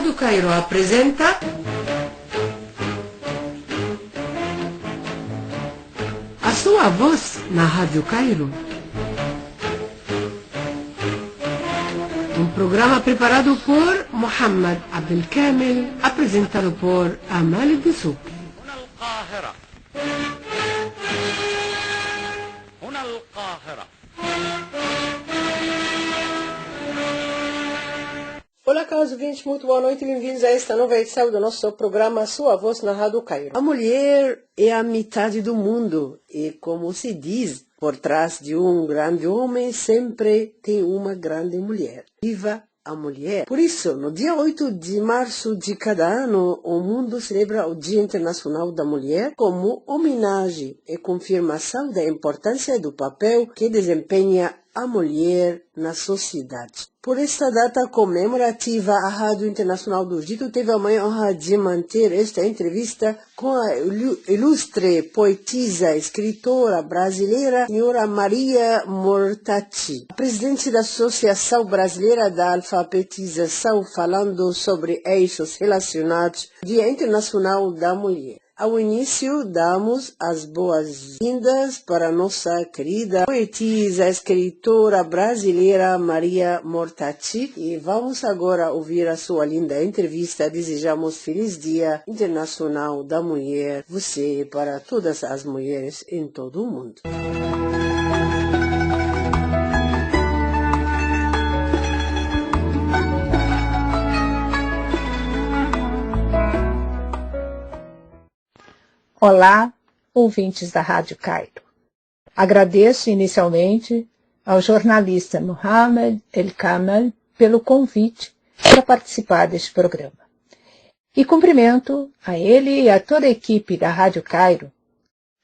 Rádio Cairo apresenta A Sua Voz na Rádio Cairo. Um programa preparado por Mohamed Abdelkamel, apresentado por Amal Dessouky. Olá, caros ouvintes, muito boa noite e bem-vindos a esta nova edição do nosso programa Sua Voz na Rádio Cairo. A mulher é a metade do mundo e, como se diz, por trás de um grande homem sempre tem uma grande mulher. Viva a mulher! Por isso, no dia 8 de março de cada ano, o mundo celebra o Dia Internacional da Mulher como homenagem e confirmação da importância do papel que desempenha a mulher na sociedade. Por esta data comemorativa, a Rádio Internacional do Egito teve a maior honra de manter esta entrevista com a ilustre poetisa, escritora brasileira, senhora Maria Mortati, presidente da Associação Brasileira da Alfabetização, falando sobre eixos relacionados ao Dia Internacional da Mulher. Ao início, damos as boas-vindas para nossa querida poetisa, escritora brasileira Maria Mortati. E vamos agora ouvir a sua linda entrevista. Desejamos Feliz Dia Internacional da Mulher, você e para todas as mulheres em todo o mundo. Olá, ouvintes da Rádio Cairo. Agradeço inicialmente ao jornalista Mohamed El-Kamel pelo convite para participar deste programa. E cumprimento a ele e a toda a equipe da Rádio Cairo,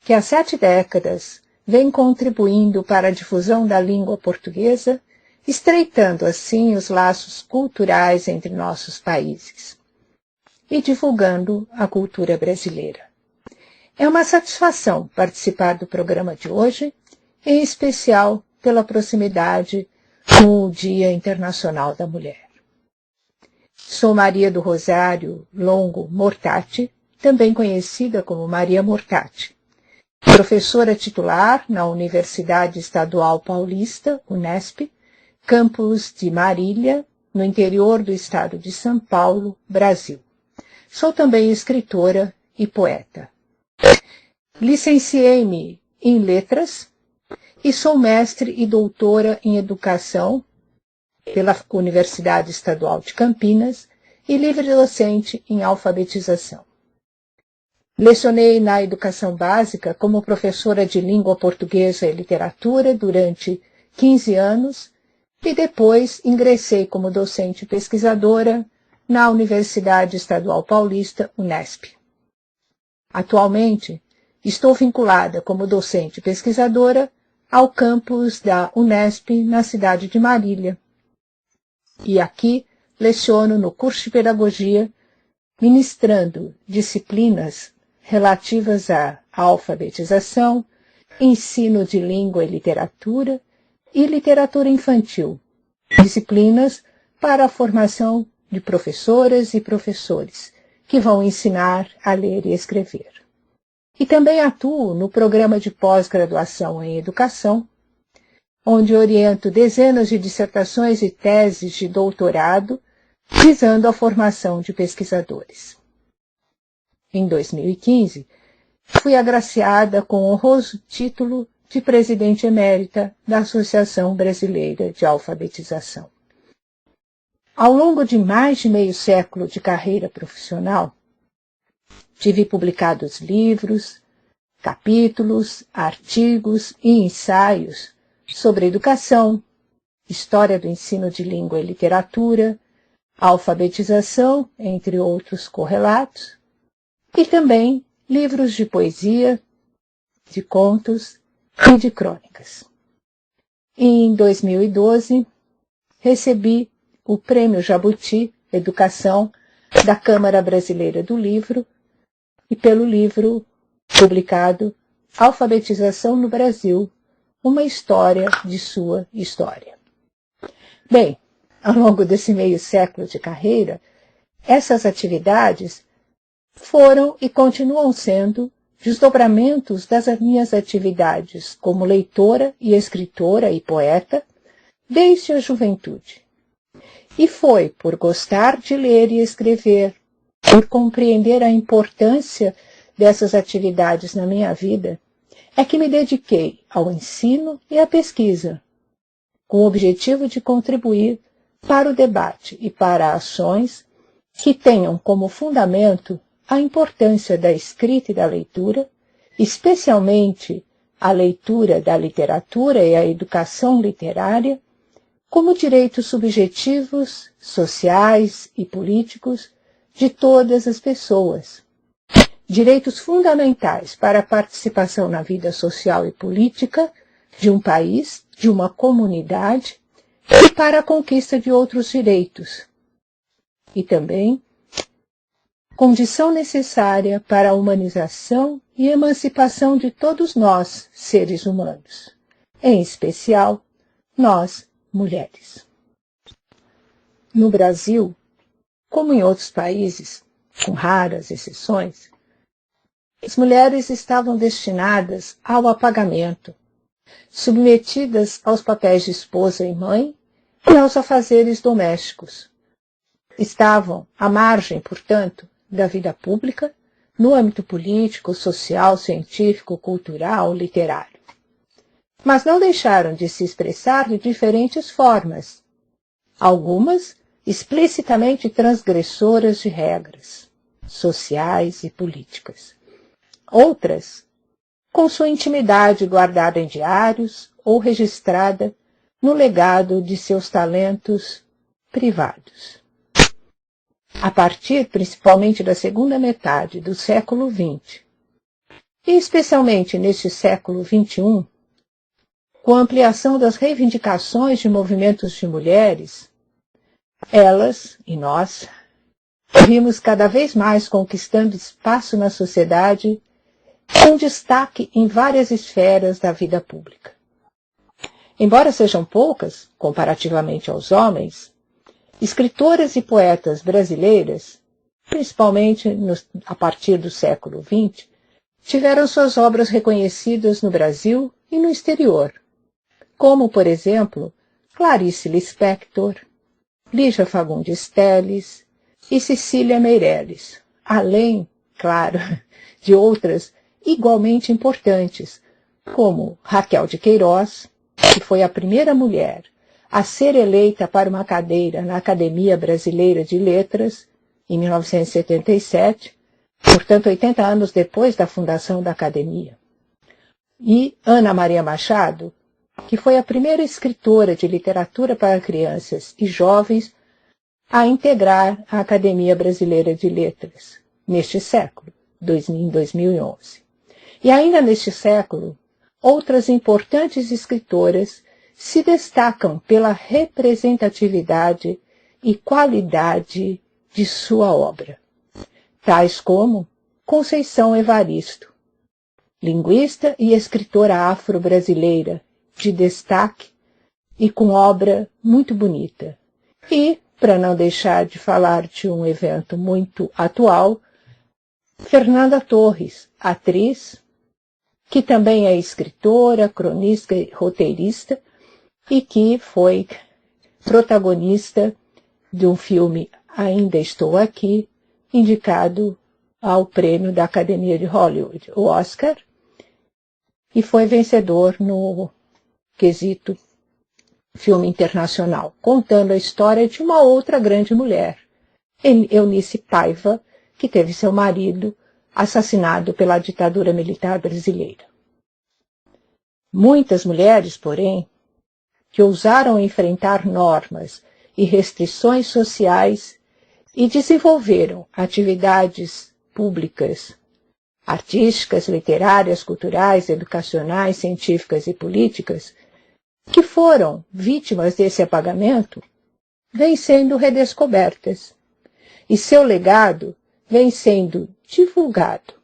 que há 7 décadas vem contribuindo para a difusão da língua portuguesa, estreitando assim os laços culturais entre nossos países e divulgando a cultura brasileira. É uma satisfação participar do programa de hoje, em especial pela proximidade com o Dia Internacional da Mulher. Sou Maria do Rosário Longo Mortati, também conhecida como Maria Mortati, professora titular na Universidade Estadual Paulista, Unesp, campus de Marília, no interior do estado de São Paulo, Brasil. Sou também escritora e poeta. Licenciei-me em Letras e sou mestre e doutora em Educação pela Universidade Estadual de Campinas e livre-docente em Alfabetização. Lecionei na Educação Básica como professora de Língua Portuguesa e Literatura durante 15 anos e depois ingressei como docente pesquisadora na Universidade Estadual Paulista, Unesp. Atualmente, estou vinculada como docente pesquisadora ao campus da Unesp na cidade de Marília. E aqui leciono no curso de Pedagogia, ministrando disciplinas relativas à alfabetização, ensino de língua e literatura infantil, disciplinas para a formação de professoras e professores, que vão ensinar a ler e escrever. E também atuo no programa de pós-graduação em Educação, onde oriento dezenas de dissertações e teses de doutorado, visando a formação de pesquisadores. Em 2015, fui agraciada com o honroso título de presidente emérita da Associação Brasileira de Alfabetização. Ao longo de mais de meio século de carreira profissional, tive publicados livros, capítulos, artigos e ensaios sobre educação, história do ensino de língua e literatura, alfabetização, entre outros correlatos, e também livros de poesia, de contos e de crônicas. Em 2012, recebi o Prêmio Jabuti Educação da Câmara Brasileira do Livro, e pelo livro publicado Alfabetização no Brasil, uma história de sua história. Bem, ao longo desse meio século de carreira, Essas atividades foram e continuam sendo desdobramentos das minhas atividades como leitora e escritora e poeta desde a juventude. E foi por gostar de ler e escrever, por compreender a importância dessas atividades na minha vida, é que me dediquei ao ensino e à pesquisa, com o objetivo de contribuir para o debate e para ações que tenham como fundamento a importância da escrita e da leitura, especialmente a leitura da literatura e a educação literária, como direitos subjetivos, sociais e políticos de todas as pessoas. Direitos fundamentais para a participação na vida social e política de um país, de uma comunidade e para a conquista de outros direitos. E também condição necessária para a humanização e emancipação de todos nós, seres humanos, em especial nós, mulheres. No Brasil, como em outros países, com raras exceções, as mulheres estavam destinadas ao apagamento, submetidas aos papéis de esposa e mãe e aos afazeres domésticos. Estavam à margem, portanto, da vida pública, no âmbito político, social, científico, cultural, literário. Mas não deixaram de se expressar de diferentes formas, algumas explicitamente transgressoras de regras sociais e políticas. Outras, com sua intimidade guardada em diários ou registrada no legado de seus talentos privados. A partir principalmente da segunda metade do século XX, e especialmente neste século XXI, com a ampliação das reivindicações de movimentos de mulheres, elas e nós vimos cada vez mais conquistando espaço na sociedade com destaque em várias esferas da vida pública. Embora sejam poucas, comparativamente aos homens, escritoras e poetas brasileiras, principalmente a partir do século XX, tiveram suas obras reconhecidas no Brasil e no exterior, como, por exemplo, Clarice Lispector, Lígia Fagundes Telles e Cecília Meirelles, além, claro, de outras igualmente importantes, como Raquel de Queiroz, que foi a primeira mulher a ser eleita para uma cadeira na Academia Brasileira de Letras, em 1977, portanto 80 anos depois da fundação da Academia. E Ana Maria Machado, que foi a primeira escritora de literatura para crianças e jovens a integrar a Academia Brasileira de Letras, neste século, em 2011. E ainda neste século, outras importantes escritoras se destacam pela representatividade e qualidade de sua obra, tais como Conceição Evaristo, linguista e escritora afro-brasileira de destaque e com obra muito bonita. E, para não deixar de falar de um evento muito atual, Fernanda Torres, atriz, que também é escritora, cronista e roteirista, e que foi protagonista de um filme Ainda Estou Aqui, indicado ao prêmio da Academia de Hollywood, o Oscar, e foi vencedor no quesito filme internacional, contando a história de uma outra grande mulher, Eunice Paiva, que teve seu marido assassinado pela ditadura militar brasileira. Muitas mulheres, porém, que ousaram enfrentar normas e restrições sociais e desenvolveram atividades públicas, artísticas, literárias, culturais, educacionais, científicas e políticas, que foram vítimas desse apagamento, vêm sendo redescobertas, e seu legado vem sendo divulgado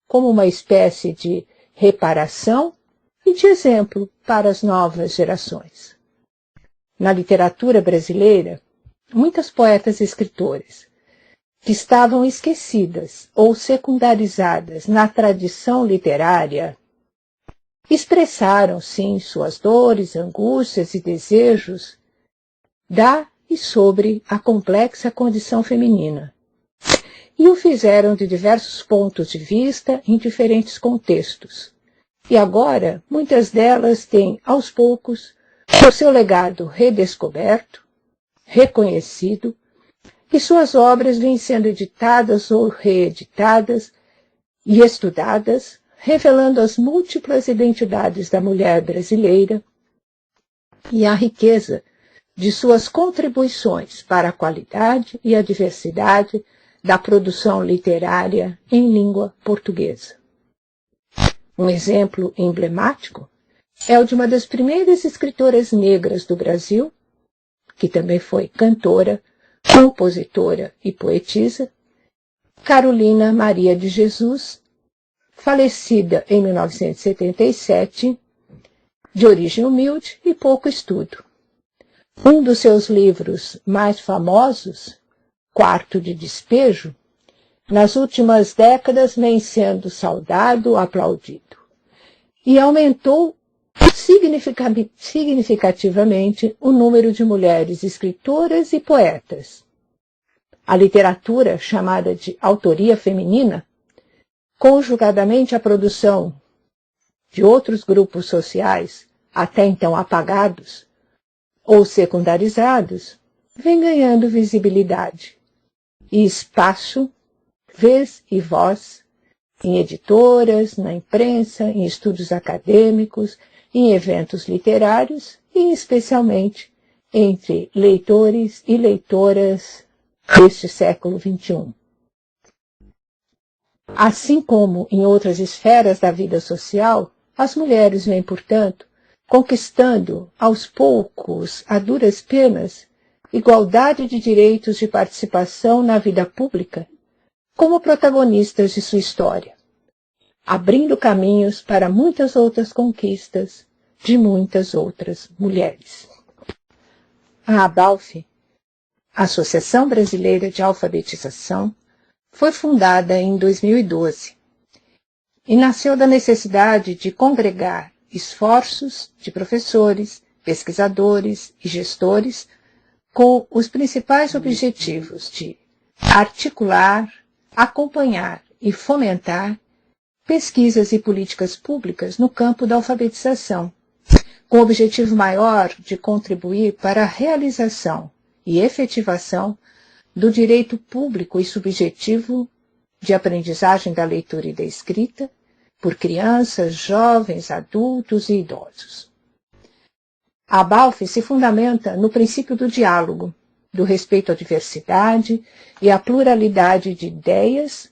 como uma espécie de reparação e de exemplo para as novas gerações. Na literatura brasileira, muitas poetas e escritoras que estavam esquecidas ou secundarizadas na tradição literária, expressaram, sim, suas dores, angústias e desejos da e sobre a complexa condição feminina. E o fizeram de diversos pontos de vista em diferentes contextos. E agora, muitas delas têm, aos poucos, o seu legado redescoberto, reconhecido, e suas obras vêm sendo editadas ou reeditadas e estudadas, revelando as múltiplas identidades da mulher brasileira e a riqueza de suas contribuições para a qualidade e a diversidade da produção literária em língua portuguesa. Um exemplo emblemático é o de uma das primeiras escritoras negras do Brasil, que também foi cantora, compositora e poetisa, Carolina Maria de Jesus, falecida em 1977, de origem humilde e pouco estudo. Um dos seus livros mais famosos, Quarto de Despejo, nas últimas décadas vem sendo saudado, aplaudido, e aumentou significativamente o número de mulheres escritoras e poetas. A literatura, chamada de autoria feminina, conjugadamente à produção de outros grupos sociais, até então apagados ou secundarizados, vem ganhando visibilidade e espaço, vez e voz, em editoras, na imprensa, em estudos acadêmicos, em eventos literários e especialmente entre leitores e leitoras deste século XXI. Assim como em outras esferas da vida social, as mulheres vêm, portanto, conquistando aos poucos, a duras penas, igualdade de direitos de participação na vida pública, como protagonistas de sua história, abrindo caminhos para muitas outras conquistas de muitas outras mulheres. A ABALF, Associação Brasileira de Alfabetização, foi fundada em 2012 e nasceu da necessidade de congregar esforços de professores, pesquisadores e gestores com os principais objetivos de articular, acompanhar e fomentar pesquisas e políticas públicas no campo da alfabetização, com o objetivo maior de contribuir para a realização e efetivação do direito público e subjetivo de aprendizagem da leitura e da escrita por crianças, jovens, adultos e idosos. A ABALF se fundamenta no princípio do diálogo, do respeito à diversidade e à pluralidade de ideias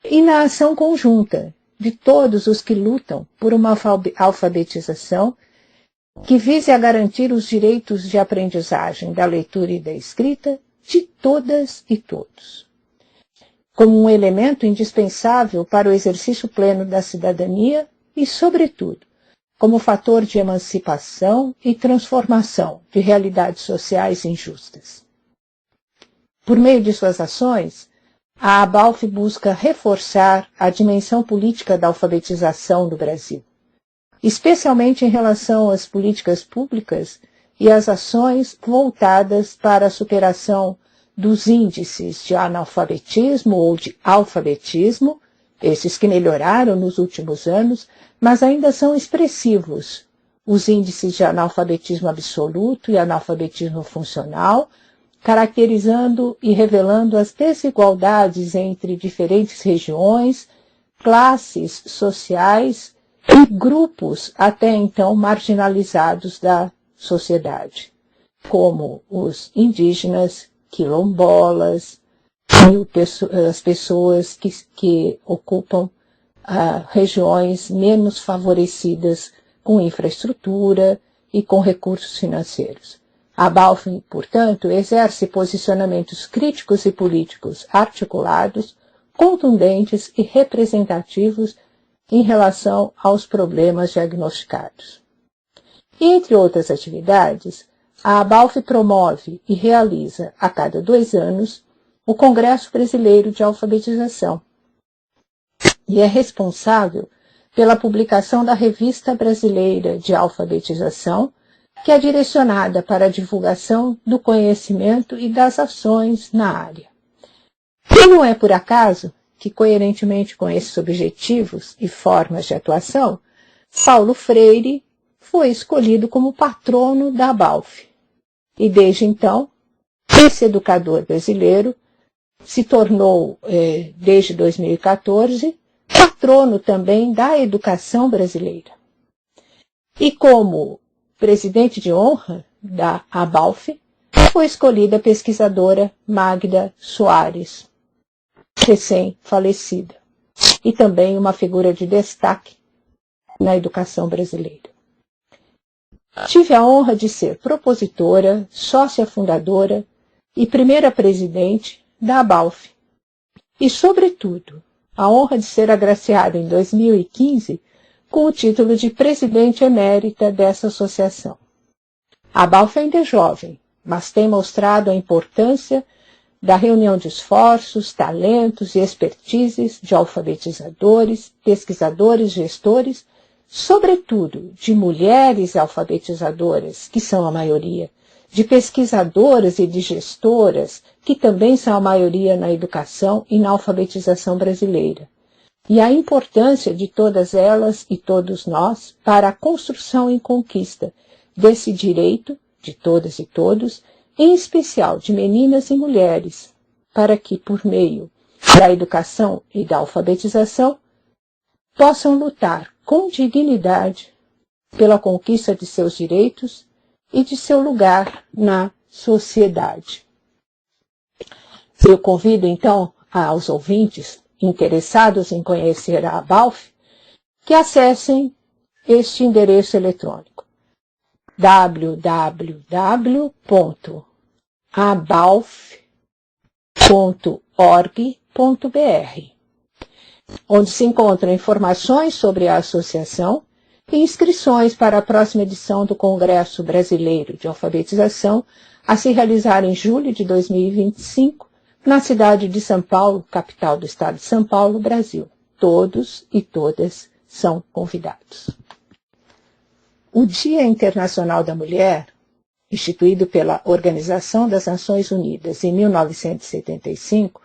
e na ação conjunta de todos os que lutam por uma alfabetização que vise a garantir os direitos de aprendizagem da leitura e da escrita de todas e todos, como um elemento indispensável para o exercício pleno da cidadania e, sobretudo, como fator de emancipação e transformação de realidades sociais injustas. Por meio de suas ações, a ABALF busca reforçar a dimensão política da alfabetização do Brasil, especialmente em relação às políticas públicas e às ações voltadas para a superação dos índices de analfabetismo ou de alfabetismo, esses que melhoraram nos últimos anos, mas ainda são expressivos. Os índices de analfabetismo absoluto e analfabetismo funcional, caracterizando e revelando as desigualdades entre diferentes regiões, classes sociais e grupos até então marginalizados da sociedade, como os indígenas, quilombolas, as pessoas que ocupam regiões menos favorecidas com infraestrutura e com recursos financeiros. A ABALF, portanto, exerce posicionamentos críticos e políticos articulados, contundentes e representativos em relação aos problemas diagnosticados. Entre outras atividades, a ABALF promove e realiza, a cada 2 anos, o Congresso Brasileiro de Alfabetização e é responsável pela publicação da Revista Brasileira de Alfabetização, que é direcionada para a divulgação do conhecimento e das ações na área. E não é por acaso que, coerentemente com esses objetivos e formas de atuação, Paulo Freire foi escolhido como patrono da ABALF. E desde então, esse educador brasileiro se tornou, desde 2014, patrono também da educação brasileira. E como presidente de honra da ABALF, foi escolhida a pesquisadora Magda Soares, recém-falecida, e também uma figura de destaque na educação brasileira. Tive a honra de ser propositora, sócia fundadora e primeira presidente da ABALF. E, sobretudo, a honra de ser agraciada em 2015 com o título de presidente emérita dessa associação. A ABALF ainda é jovem, mas tem mostrado a importância da reunião de esforços, talentos e expertises de alfabetizadores, pesquisadores, gestores, sobretudo de mulheres alfabetizadoras, que são a maioria, de pesquisadoras e de gestoras, que também são a maioria na educação e na alfabetização brasileira, e a importância de todas elas e todos nós para a construção e conquista desse direito de todas e todos, em especial de meninas e mulheres, para que, por meio da educação e da alfabetização, possam lutar com dignidade pela conquista de seus direitos e de seu lugar na sociedade. Eu convido, então, aos ouvintes interessados em conhecer a ABALF que acessem este endereço eletrônico www.abalf.org.br, onde se encontram informações sobre a associação e inscrições para a próxima edição do Congresso Brasileiro de Alfabetização, a se realizar em julho de 2025, na cidade de São Paulo, capital do estado de São Paulo, Brasil. Todos e todas são convidados. O Dia Internacional da Mulher, instituído pela Organização das Nações Unidas em 1975,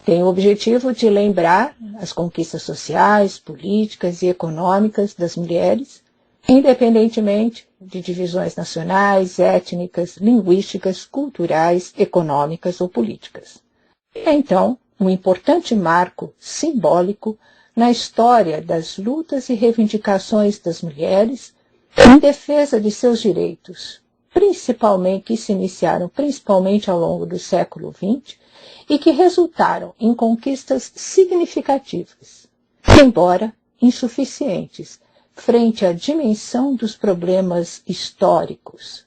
tem o objetivo de lembrar as conquistas sociais, políticas e econômicas das mulheres, independentemente de divisões nacionais, étnicas, linguísticas, culturais, econômicas ou políticas. É, então, um importante marco simbólico na história das lutas e reivindicações das mulheres em defesa de seus direitos, que se iniciaram principalmente ao longo do século XX e que resultaram em conquistas significativas, embora insuficientes, frente à dimensão dos problemas históricos.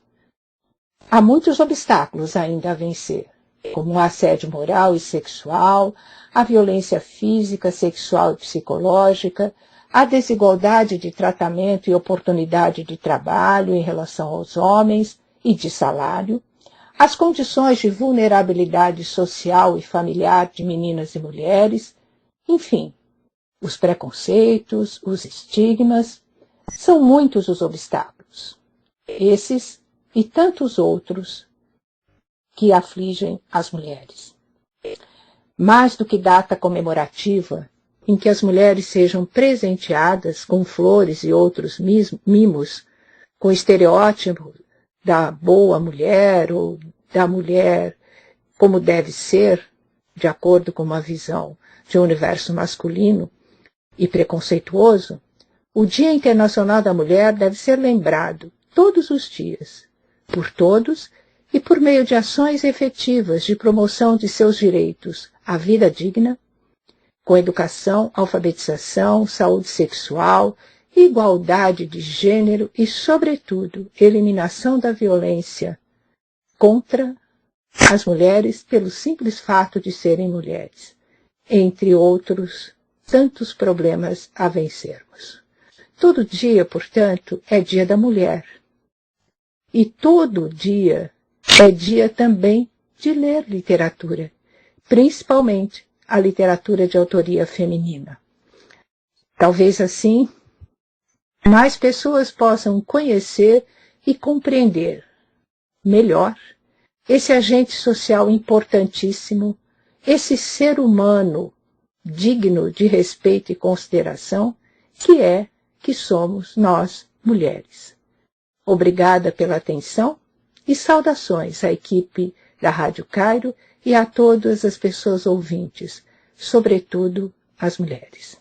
Há muitos obstáculos ainda a vencer, como o assédio moral e sexual, a violência física, sexual e psicológica, a desigualdade de tratamento e oportunidade de trabalho em relação aos homens e de salário, as condições de vulnerabilidade social e familiar de meninas e mulheres, enfim, os preconceitos, os estigmas, são muitos os obstáculos. Esses e tantos outros que afligem as mulheres. Mais do que data comemorativa em que as mulheres sejam presenteadas com flores e outros mimos, com o estereótipo da boa mulher ou da mulher como deve ser, de acordo com uma visão de um universo masculino e preconceituoso, o Dia Internacional da Mulher deve ser lembrado todos os dias, por todos e por meio de ações efetivas de promoção de seus direitos à vida digna, com educação, alfabetização, saúde sexual, igualdade de gênero e, sobretudo, eliminação da violência contra as mulheres pelo simples fato de serem mulheres, entre outros tantos problemas a vencermos. Todo dia, portanto, é dia da mulher. E todo dia é dia também de ler literatura principalmente a literatura de autoria feminina. Talvez assim mais pessoas possam conhecer e compreender melhor esse agente social importantíssimo, esse ser humano digno de respeito e consideração, que somos nós, mulheres. Obrigada pela atenção e saudações à equipe da Rádio Cairo e a todas as pessoas ouvintes, sobretudo as mulheres.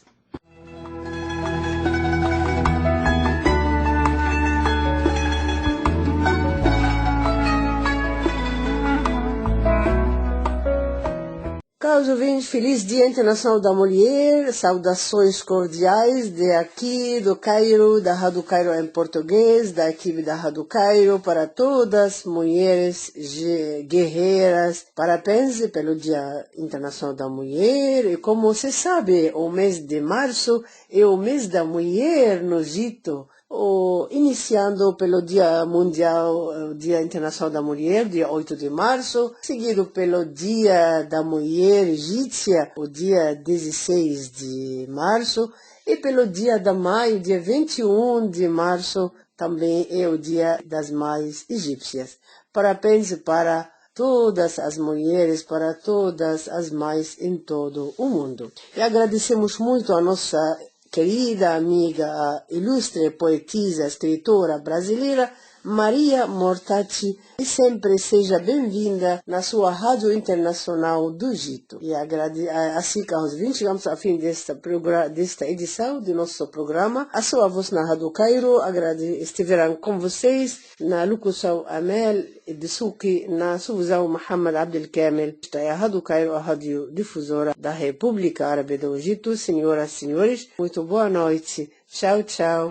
Caros ouvintes, feliz Dia Internacional da Mulher, saudações cordiais de aqui do Cairo, da Rádio Cairo em português, da equipe da Rádio Cairo, para todas as mulheres guerreiras. Parabéns pelo Dia Internacional da Mulher, e como se sabe, o mês de março é o mês da mulher no Egito. Iniciando pelo Dia Mundial, Dia Internacional da Mulher, dia 8 de março, seguido pelo Dia da Mulher Egípcia, o dia 16 de março, e pelo Dia da Mãe, dia 21 de março, também é o Dia das Mães Egípcias. Parabéns para todas as mulheres, para todas as mães em todo o mundo. E agradecemos muito a nossa querida amiga, a ilustre poetisa, escritora brasileira, Maria Mortacci, e sempre seja bem-vinda na sua Rádio Internacional do Egito. E assim, caros ouvintes, chegamos ao fim desta edição do nosso programa. A sua voz na Rádio Cairo estiverão com vocês na locução Amel Dessouki, na supervisão Mohamed Abdelkamel. Esta é a Rádio Cairo, a rádio difusora da República Árabe do Egito. Senhoras e senhores, muito boa noite. Tchau, tchau.